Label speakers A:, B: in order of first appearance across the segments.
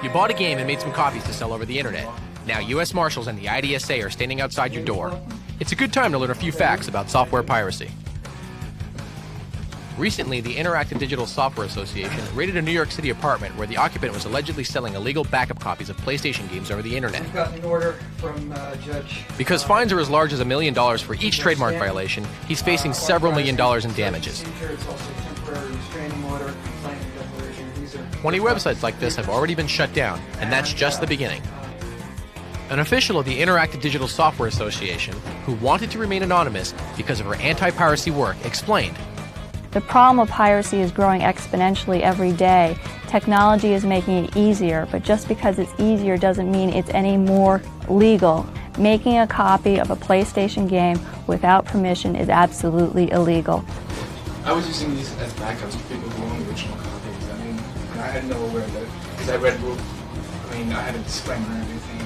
A: You bought a game and made some copies to sell over the internet. Now U.S. Marshals and the IDSA are standing outside your door. It's a good time to learn a few facts about software piracy. Recently, the Interactive Digital Software Association raided a New York City apartment where the occupant was allegedly selling illegal backup copies of PlayStation games over the internet.
B: We've got an order from Judge.
A: Because fines are as large as $1 million for each trademark violation, he's facing several $1 million in damages. 20 websites like this have already been shut down, and that's just the beginning. An official of the Interactive Digital Software Association, who wanted to remain anonymous because of her anti-piracy work, explained,
C: "The problem of piracy is growing exponentially every day. Technology is making it easier, but just because it's easier doesn't mean it's any more legal. Making a copy of a PlayStation game without permission is absolutely illegal."
D: I was using these as backups for people who own original copies. I had no aware that, because I read, I had a disclaimer and everything.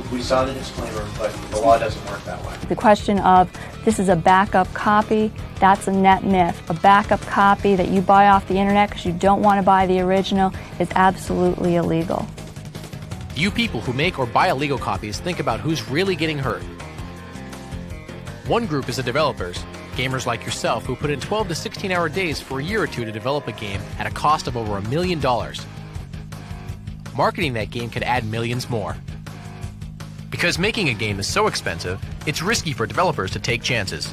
E: We saw the disclaimer, but the law doesn't work that way.
C: The question of this is a backup copy, that's a net myth. A backup copy that you buy off the internet because you don't want to buy the original is absolutely illegal.
A: You people who make or buy illegal copies think about who's really getting hurt. One group is the developers, gamers like yourself who put in 12 to 16-hour days for a year or two to develop a game at a cost of over $1 million. Marketing that game could add millions more. Because making a game is so expensive, it's risky for developers to take chances.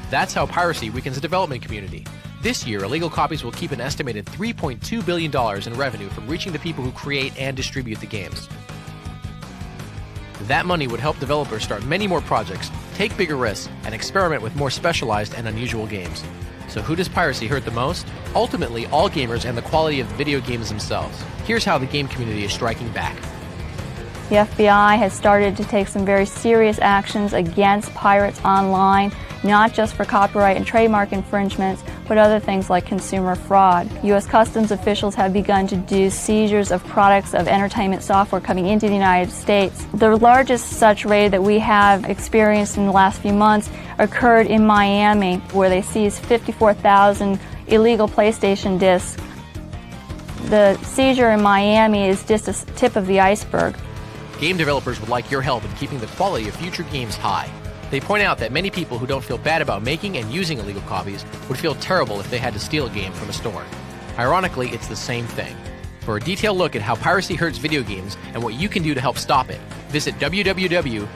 A: That's how piracy weakens the development community. This year, illegal copies will keep an estimated $3.2 billion in revenue from reaching the people who create and distribute the games. That money would help developers start many more projects, take bigger risks, and experiment with more specialized and unusual games. So who does piracy hurt the most? Ultimately, all gamers and the quality of video games themselves. Here's how the game community is striking back.
C: The FBI has started to take some very serious actions against pirates online, not just for copyright and trademark infringements, but other things like consumer fraud. U.S. Customs officials have begun to do seizures of products of entertainment software coming into the United States. The largest such raid that we have experienced in the last few months occurred in Miami, where they seized 54,000 illegal PlayStation discs. The seizure in Miami is just a tip of the iceberg.
A: Game developers would like your help in keeping the quality of future games high. They point out that many people who don't feel bad about making and using illegal copies would feel terrible if they had to steal a game from a store. Ironically, it's the same thing. For a detailed look at how piracy hurts video games and what you can do to help stop it, visit www.idsa.com.